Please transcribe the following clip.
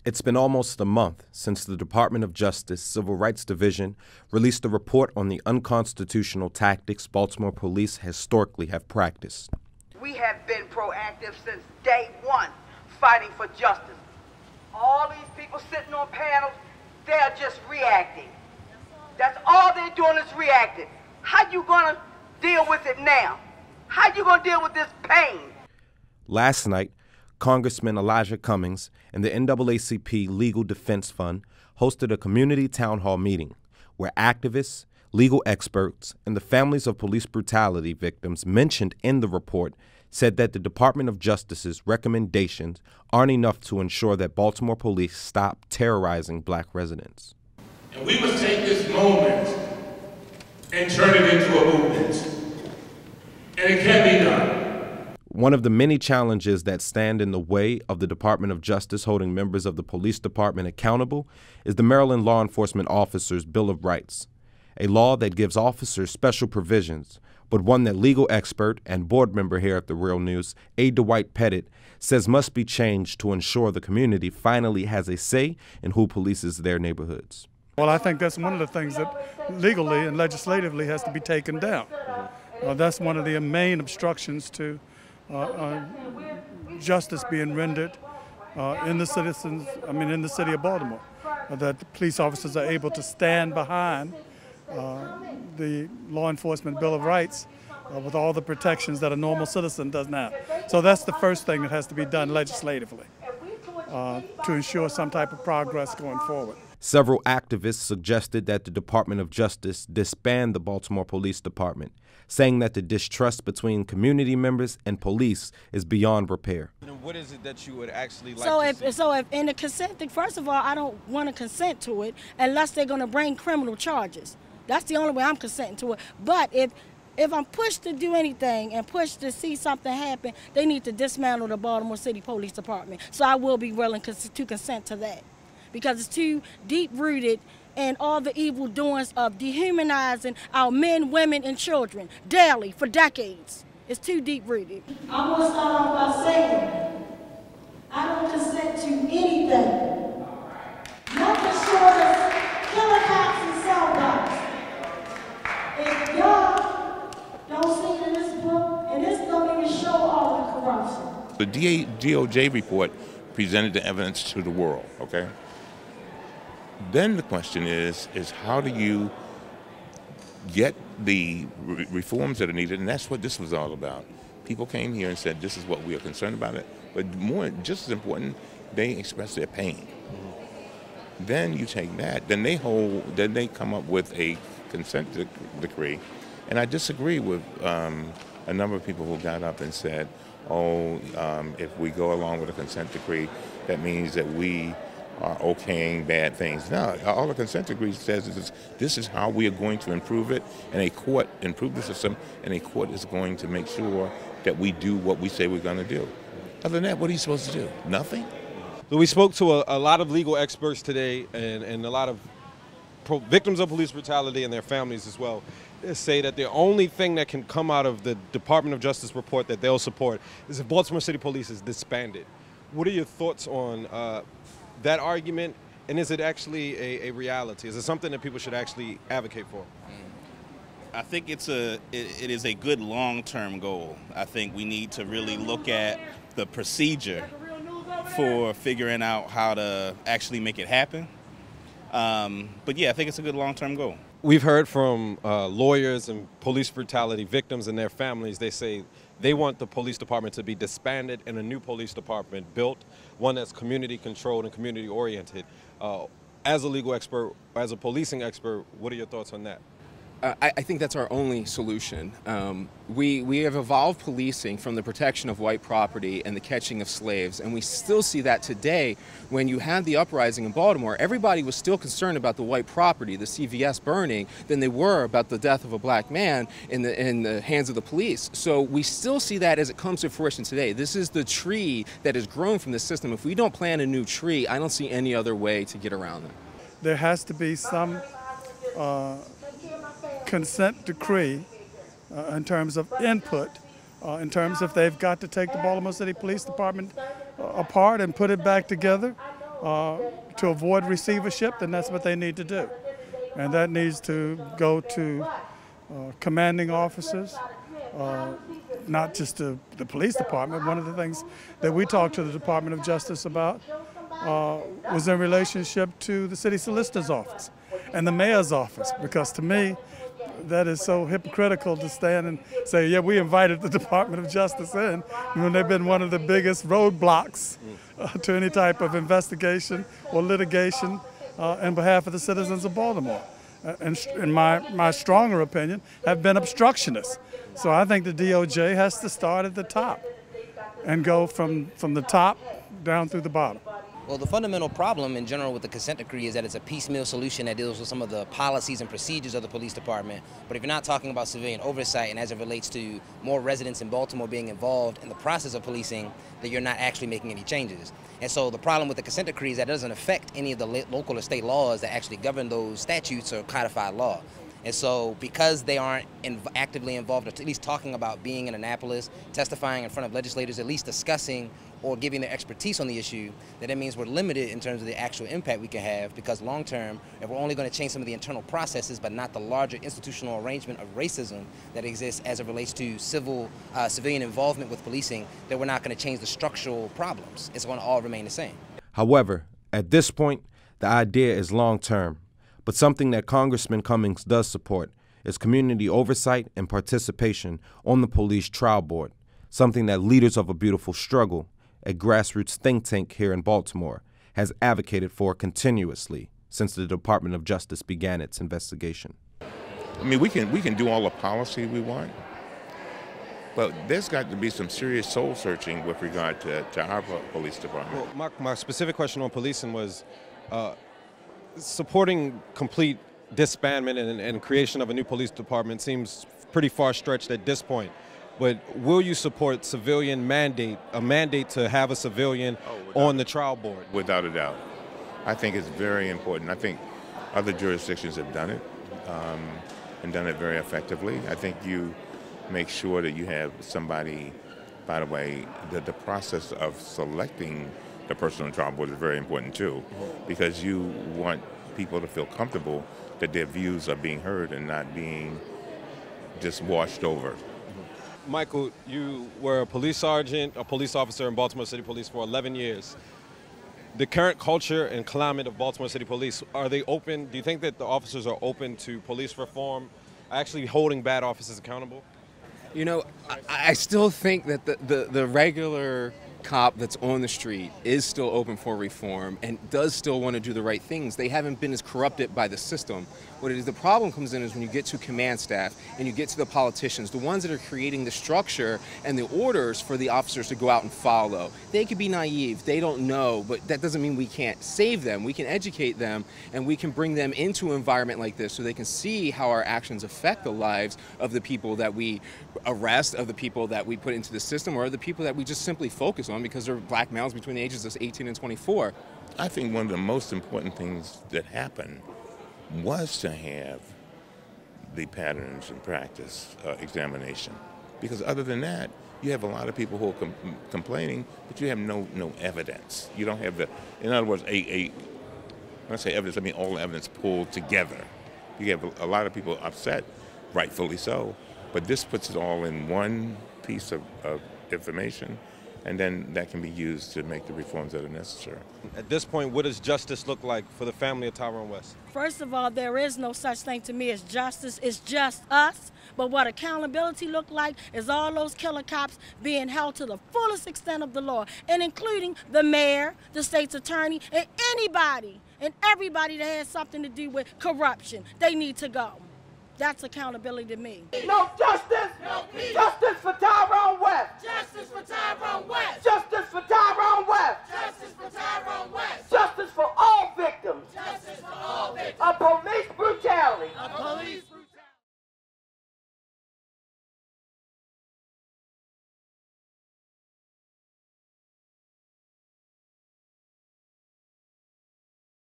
It's been almost a month since the Department of Justice Civil Rights Division released a report on the unconstitutional tactics Baltimore police historically have practiced. We have been proactive since day one, fighting for justice. All these people sitting on panels, they're just reacting. That's all they're doing is reacting. How you gonna deal with it now? How you gonna deal with this pain? Last night, Congressman Elijah Cummings and the NAACP Legal Defense Fund hosted a community town hall meeting where activists, legal experts, and the families of police brutality victims mentioned in the report said that the Department of Justice's recommendations aren't enough to ensure that Baltimore police stop terrorizing black residents. And we must take this moment and turn it into a movement. And it can be done. One of the many challenges that stand in the way of the Department of Justice holding members of the police department accountable is the Maryland Law Enforcement Officers' Bill of Rights, a law that gives officers special provisions, but one that legal expert and board member here at The Real News, A. Dwight Pettit, says must be changed to ensure the community finally has a say in who polices their neighborhoods. Well, I think that's one of the things that legally and legislatively has to be taken down. That's one of the main obstructions to justice being rendered in the city of Baltimore, that the police officers are able to stand behind the Law Enforcement Bill of Rights with all the protections that a normal citizen doesn't have. So that's the first thing that has to be done legislatively to ensure some type of progress going forward. Several activists suggested that the Department of Justice disband the Baltimore Police Department, saying that the distrust between community members and police is beyond repair. What is it that you would actually like to see? So if in the consent, first of all, I don't want to consent to it unless they're going to bring criminal charges. That's the only way I'm consenting to it. But if I'm pushed to do anything and pushed to see something happen, they need to dismantle the Baltimore City Police Department. So I will be willing to consent to that, because it's too deep-rooted in all the evil doings of dehumanizing our men, women, and children daily for decades. It's too deep-rooted. I'm going to start off by saying I don't consent to anything. Nothing short of killer cops and cell blocks. If y'all don't see it in this book, and this don't even show all the corruption. The DOJ report presented the evidence to the world, okay? Then the question is how do you get the reforms that are needed? And that's what this was all about. People came here and said, this is what we are concerned about it. But more, just as important, they express their pain. Then you take that, then they come up with a consent decree. And I disagree with a number of people who got up and said, if we go along with a consent decree, that means that we are okaying bad things. No, all the consent decree says is this is how we are going to improve it, and improve the system, and a court is going to make sure that we do what we say we're going to do. Other than that, what are you supposed to do? Nothing? So we spoke to a lot of legal experts today and a lot of victims of police brutality and their families as well. They say that the only thing that can come out of the Department of Justice report that they'll support is if Baltimore City Police is disbanded. What are your thoughts on that argument, and is it actually a reality? Is it something that people should actually advocate for? I think it is a good long-term goal. I think we need to really look at the procedure for figuring out how to actually make it happen. But yeah, I think it's a good long-term goal. We've heard from lawyers and police brutality victims and their families. They say they want the police department to be disbanded and a new police department built, one that's community controlled and community oriented. As a legal expert, as a policing expert, what are your thoughts on that? I think that's our only solution. We have evolved policing from the protection of white property and the catching of slaves, and we still see that today. When you had the uprising in Baltimore, everybody was still concerned about the white property, the CVS burning, than they were about the death of a black man in the hands of the police. So we still see that as it comes to fruition today. This is the tree that has grown from the system. If we don't plant a new tree, I don't see any other way to get around it. There has to be some consent decree in terms of input, in terms of they've got to take the Baltimore City Police Department apart and put it back together. to avoid receivership, then that's what they need to do. And that needs to go to commanding officers, not just to the police department. One of the things that we talked to the Department of Justice about was in relationship to the city solicitor's office and the mayor's office, because to me, that is so hypocritical to stand and say, yeah, we invited the Department of Justice in, when they've been one of the biggest roadblocks to any type of investigation or litigation on behalf of the citizens of Baltimore. And in my stronger opinion, have been obstructionists. So I think the DOJ has to start at the top and go from the top down through the bottom. Well, the fundamental problem in general with the consent decree is that it's a piecemeal solution that deals with some of the policies and procedures of the police department. But if you're not talking about civilian oversight and as it relates to more residents in Baltimore being involved in the process of policing, then you're not actually making any changes. And so the problem with the consent decree is that it doesn't affect any of the local or state laws that actually govern those statutes or codified law. And so because they aren't actively involved, or at least talking about being in Annapolis, testifying in front of legislators, at least discussing or giving their expertise on the issue, then that means we're limited in terms of the actual impact we can have, because long term, if we're only going to change some of the internal processes but not the larger institutional arrangement of racism that exists as it relates to civilian involvement with policing, then we're not going to change the structural problems. It's going to all remain the same. However, at this point, the idea is long term. But something that Congressman Cummings does support is community oversight and participation on the police trial board, something that Leaders of a Beautiful Struggle, a grassroots think tank here in Baltimore, has advocated for continuously since the Department of Justice began its investigation. I mean, we can do all the policy we want, but there's got to be some serious soul searching with regard to our police department. Well, my specific question on policing was supporting complete disbandment and creation of a new police department seems pretty far-stretched at this point. But will you support a mandate to have a civilian on the trial board? Without a doubt. I think it's very important. I think other jurisdictions have done it and done it very effectively. I think you make sure that you have somebody, by the way, the process of selecting the person on the trial board is very important too, because you want people to feel comfortable that their views are being heard and not being just washed over. Michael, you were a police sergeant, a police officer in Baltimore City Police for 11 years. The current culture and climate of Baltimore City Police, are they open? Do you think that the officers are open to police reform, actually holding bad officers accountable? You know, I still think that the regular cop that's on the street is still open for reform and does still want to do the right things. They haven't been as corrupted by the system. What it is, the problem comes in is when you get to command staff and you get to the politicians, the ones that are creating the structure and the orders for the officers to go out and follow. They could be naive, they don't know, but that doesn't mean we can't save them. We can educate them and we can bring them into an environment like this so they can see how our actions affect the lives of the people that we arrest, of the people that we put into the system, or of the people that we just simply focus on because they're black males between the ages of 18 and 24. I think one of the most important things that happened was to have the patterns and practice examination, because other than that, you have a lot of people who are complaining, but you have no evidence. You don't have the, in other words, when I say evidence, I mean all the evidence pulled together. You have a lot of people upset, rightfully so, but this puts it all in one piece of information, and then that can be used to make the reforms that are necessary. At this point, what does justice look like for the family of Tyrone West? First of all, there is no such thing to me as justice. It's just us. But what accountability look like is all those killer cops being held to the fullest extent of the law, and including the mayor, the state's attorney, and anybody and everybody that has something to do with corruption. They need to go. That's accountability to me. No justice! No peace! Justice for Tyrone West! Justice for Tyrone West! Justice for Tyrone West! Justice for Tyrone West! Justice for all victims Justice for all victims of police brutality! of